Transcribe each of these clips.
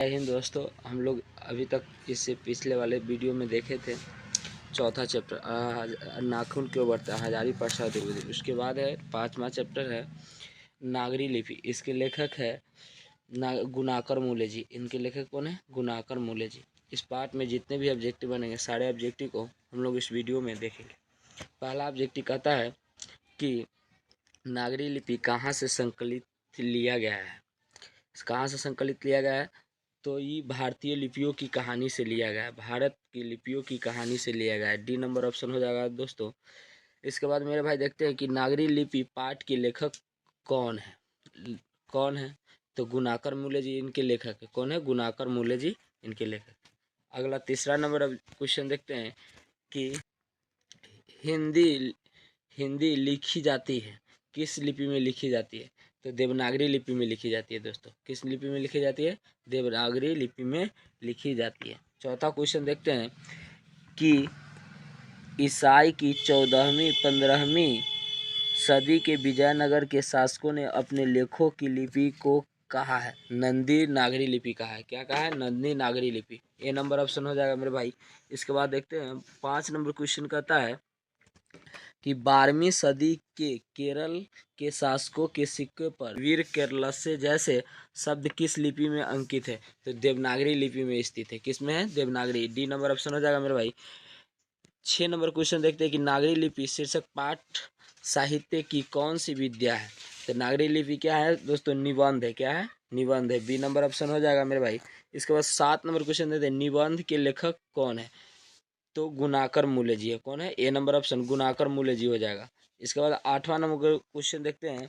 जय हिंद दोस्तों। हम लोग अभी तक इससे पिछले वाले वीडियो में देखे थे चौथा चैप्टर नाखून क्यों बढ़ता है हजारी प्रसाद द्विवेदी। उसके बाद है पांचवा चैप्टर है नागरी लिपि। इसके लेखक है गुणाकर मूले जी। इनके लेखक कौन है? गुणाकर मूले जी। इस पार्ट में जितने भी ऑब्जेक्टिव बनेंगे सारे ऑब्जेक्टिव को हम लोग इस वीडियो में देखेंगे। पहला ऑब्जेक्टिव कहता है कि नागरी लिपि कहाँ से संकलित लिया गया है। कहाँ से संकलित लिया गया है? तो ये भारतीय लिपियों की कहानी से लिया गया है। भारत की लिपियों की कहानी से लिया गया है। डी नंबर ऑप्शन हो जाएगा दोस्तों। इसके बाद मेरे भाई देखते हैं कि नागरी लिपि पाठ के लेखक कौन है। कौन है? तो गुणाकर मूले जी इनके लेखक है। कौन है? गुणाकर मूले जी इनके लेखक। अगला तीसरा नंबर क्वेश्चन देखते हैं कि हिंदी हिंदी लिखी जाती है किस लिपि में लिखी जाती है? तो देवनागरी लिपि में लिखी जाती है दोस्तों। किस लिपि में लिखी जाती है? देवनागरी लिपि में लिखी जाती है। चौथा क्वेश्चन देखते हैं कि ईसाई की 14वीं 15वीं सदी के विजयनगर के शासकों ने अपने लेखों की लिपि को कहा है नंदी नागरी लिपि कहा है। क्या कहा है? नंदी नागरी लिपि। ए नंबर ऑप्शन हो जाएगा मेरे भाई। इसके बाद देखते हैं 5 नंबर क्वेश्चन कहता है कि 12वीं सदी के केरल के शासकों के सिक्के पर वीर केरलस्य जैसे शब्द किस लिपि में अंकित है? तो देवनागरी लिपि में स्थित है। किस में है? देवनागरी। डी नंबर ऑप्शन हो जाएगा मेरे भाई। 6 नंबर क्वेश्चन देखते हैं कि नागरी लिपि शीर्षक पाठ साहित्य की कौन सी विद्या है? तो नागरी लिपि क्या है दोस्तों? निबंध है। क्या है? निबंध है। बी नंबर ऑप्शन हो जाएगा मेरे भाई। इसके बाद 7 नंबर क्वेश्चन देते हैं निबंध के लेखक कौन है? तो गुणाकर मूले जी है। कौन है? ए नंबर ऑप्शन गुणाकर मूले जी हो जाएगा। इसके बाद 8वां नंबर क्वेश्चन देखते हैं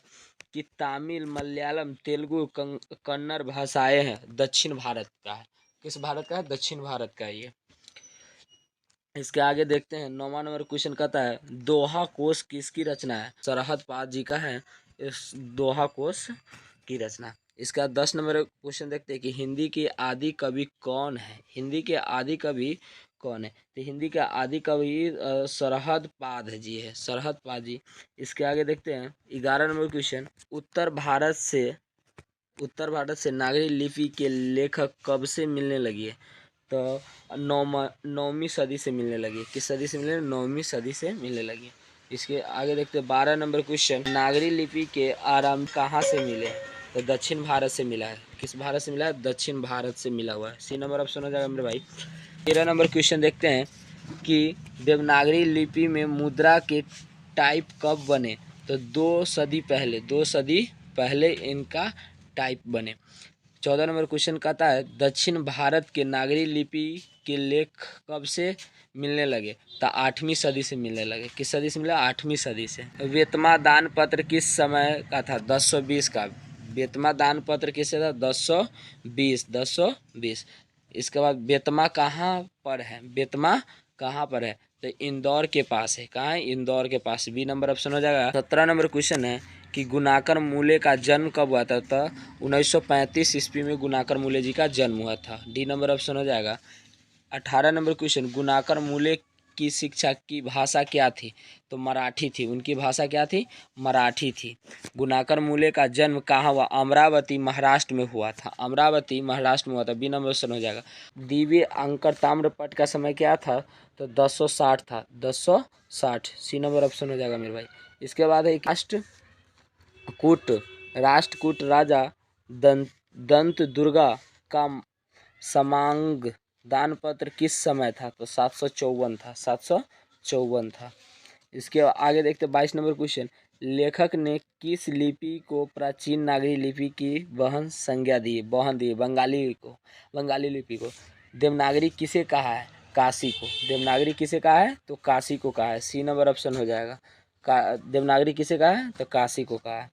कि तमिल मलयालम तेलुगु कन्नड़ भाषाएं हैं दक्षिण भारत का है। किस भारत का है? दक्षिण भारत का है ये। इसके आगे देखते हैं 9वां नंबर क्वेश्चन कहता है दोहा कोश किसकी रचना है? सरहद पाद जी का है इस दोहा कोश की रचना। इसका 10 नंबर क्वेश्चन देखते हैं कि हिंदी के आदि कवि कौन है? हिंदी के आदि कवि कौन है? तो हिंदी का आदि कवि सरहद पाद जी है। सरहद पाद जी। इसके आगे देखते हैं 11 नंबर क्वेश्चन उत्तर भारत से नागरी लिपि के लेखक कब से मिलने लगी है? तो 9वीं सदी से मिलने लगी। किस सदी से मिलने? 9वीं सदी से मिलने लगी। इसके आगे देखते हैं 12 नंबर क्वेश्चन नागरी लिपि के आरंभ कहाँ से मिले? तो दक्षिण भारत से मिला है। किस भारत से मिला है? दक्षिण भारत से मिला हुआ है। सी नंबर ऑप्शन हो जाएगा मेरे भाई। 13 नंबर क्वेश्चन देखते हैं कि देवनागरी लिपि में मुद्रा के टाइप कब बने? तो 2 सदी पहले इनका टाइप बने। 14 नंबर क्वेश्चन कहता है दक्षिण भारत के नागरी लिपि के लेख कब से मिलने लगे? तो 8वीं सदी से मिलने लगे। किस सदी से मिला? 8वीं सदी से। वेतमा दान पत्र किस समय का था? 1020 का। वेतमा दान पत्र किससे था? 1020। इसके बाद बेतमा कहाँ पर है? बेतमा कहाँ पर है? तो इंदौर के पास है। कहाँ है? इंदौर के पास। बी नंबर ऑप्शन हो जाएगा। 17 नंबर क्वेश्चन है कि गुणाकर मूले का जन्म कब हुआ था? तो 1935 ईस्वी में गुणाकर मूले जी का जन्म हुआ था। डी नंबर ऑप्शन हो जाएगा। 18 नंबर क्वेश्चन गुणाकर मूले की शिक्षा की भाषा क्या थी? तो मराठी थी। उनकी भाषा क्या थी? मराठी थी। गुणाकर मूले का जन्म कहाँ हुआ? अमरावती महाराष्ट्र में हुआ था। अमरावती महाराष्ट्र में हुआ था। बी नंबर ऑप्शन हो जाएगा। दिव्य अंकर ताम्रपट का समय क्या था? तो 1060 था। 1060। सी नंबर ऑप्शन हो जाएगा मेरे भाई। इसके बाद है राष्ट्रकूट राजा दंत दुर्गा का समांग दानपत्र किस समय था? तो 754 था। 754 था। इसके आगे देखते 22 नंबर क्वेश्चन लेखक ने किस लिपि को प्राचीन नागरी लिपि की वहन दी बंगाली लिपि को। देवनागरी किसे कहा है? काशी को। देवनागरी किसे कहा है? तो काशी को कहा है। सी नंबर ऑप्शन हो जाएगा। देवनागरी किसे कहा है? तो काशी को कहा है।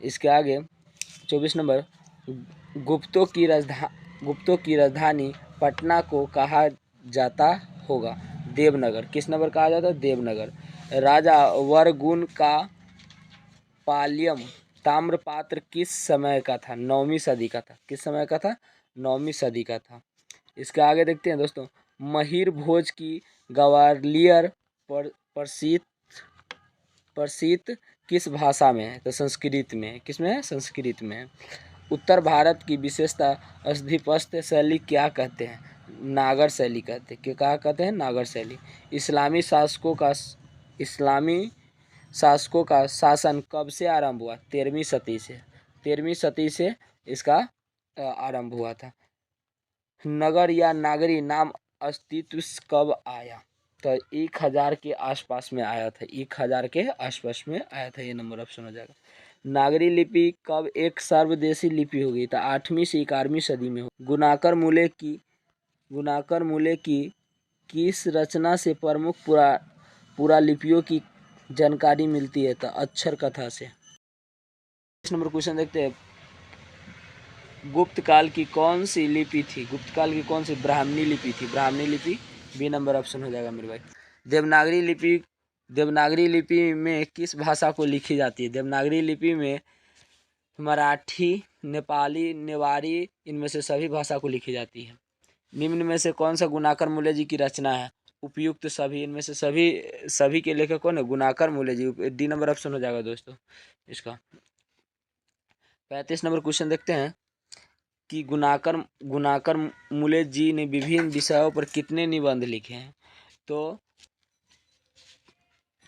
इसके आगे 24 नंबर गुप्तों की राजधानी पटना को कहा जाता होगा? देवनगर। किस नगर कहा जाता है? देवनगर। राजा वरगुण का पाल्यम ताम्रपात्र किस समय का था? 9वीं सदी का था। किस समय का था? 9वीं सदी का था। इसके आगे देखते हैं दोस्तों महिर भोज की ग्वालियर प्रसिद्ध किस भाषा में है? तो संस्कृत में है। किस में है? संस्कृत में है। उत्तर भारत की विशेषता अधिपत्य शैली क्या कहते हैं? नागर शैली कहते हैं। क्या कहते हैं? नागर शैली। इस्लामी शासकों का शासन कब से आरंभ हुआ? 13वीं सदी से। 13वीं सदी से इसका आरंभ हुआ था। नगर या नागरी नाम अस्तित्व कब आया? तो 1000 के आसपास में आया था। 1000 के आसपास में आया था। ये नंबर ऑप्शन हो जाएगा। नागरी लिपि कब एक सर्वदेशी लिपि हो गई? तो 8वीं से 11वीं सदी में हो। गुणाकर मूले की किस रचना से प्रमुख पुरालिपियों की जानकारी मिलती है? तो अक्षर कथा से। इस नंबर क्वेश्चन देखते हैं। गुप्त काल की कौन सी लिपि थी? गुप्त काल की कौन सी? ब्राह्मणी लिपि थी। ब्राह्मणी लिपि बी नंबर ऑप्शन हो जाएगा मेरे भाई। देवनागरी लिपि में किस भाषा को लिखी जाती है? देवनागरी लिपि में मराठी, नेपाली, नेवारी, इनमें से सभी भाषा को लिखी जाती है। निम्न में से कौन सा गुणाकर मूल्य जी की रचना है? उपयुक्त सभी। इनमें से सभी के लेखक कौन है? गुणाकर मूल्य जी। डी नंबर ऑप्शन हो जाएगा दोस्तों इसका। 35 नंबर क्वेश्चन देखते हैं कि गुणाकर मूल्य जी ने विभिन्न विषयों पर कितने निबंध लिखे हैं? तो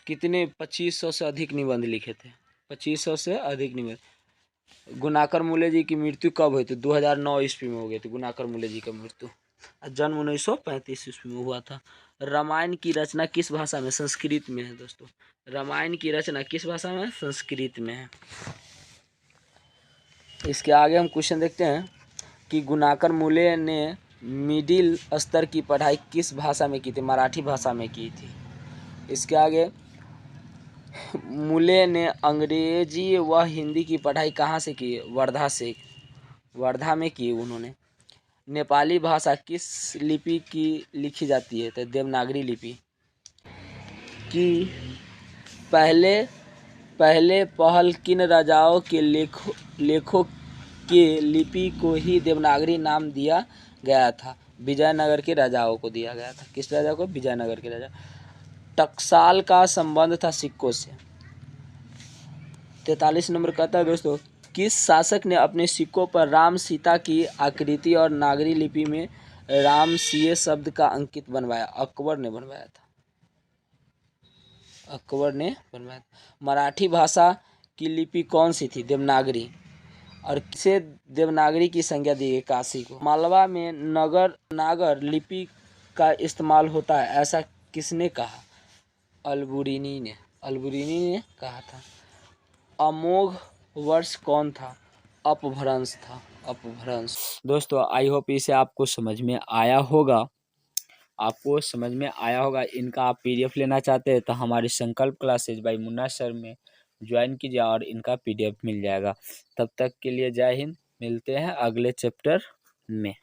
कितने? 2500 से अधिक निबंध लिखे थे। 2500 से अधिक निबंध। गुणाकर मूल्य जी की मृत्यु कब हुई थी? 2009 ईस्वी में हो गई थी गुणाकर मूल्य जी का मृत्यु। जन्म 1935 ईस्वी में हुआ था। रामायण की रचना किस भाषा में? संस्कृत में है दोस्तों। रामायण की रचना किस भाषा में? संस्कृत में है। इसके आगे हम क्वेश्चन देखते हैं कि गुणाकर मूल्य ने मिडिल स्तर की पढ़ाई किस भाषा में की थी? मराठी भाषा में की थी। इसके आगे मूल्य ने अंग्रेजी व हिंदी की पढ़ाई कहाँ से की? वर्धा से। वर्धा में की उन्होंने। नेपाली भाषा किस लिपि की लिखी जाती है? तो देवनागरी लिपि की पहले पहल किन राजाओं के लेखों के लिपि को ही देवनागरी नाम दिया गया था? विजयनगर के राजाओं को दिया गया था। किस राजा को? विजयनगर के राजा। टकसाल का संबंध था सिक्कों से। 43 नंबर कहता है दोस्तों, किस शासक ने अपने सिक्कों पर राम सीता की आकृति और नागरी लिपि में राम सिए शब्द का अंकित बनवाया? अकबर ने बनवाया था। अकबर ने बनवाया था। मराठी भाषा की लिपि कौन सी थी? देवनागरी। और किसे देवनागरी की संज्ञा दी गई? काशी को। मालवा में नागर लिपि का इस्तेमाल होता है, ऐसा किसने कहा? अलबुरीनी ने कहा था। अमोघ वर्ष कौन था? अपभ्रंश था। अपभ्रंश। दोस्तों आई होप इसे आपको समझ में आया होगा। इनका आप पीडीएफ लेना चाहते हैं तो हमारी संकल्प क्लासेज बाय मुन्ना सर में ज्वाइन कीजिए और इनका पीडीएफ मिल जाएगा। तब तक के लिए जय हिंद। मिलते हैं अगले चैप्टर में।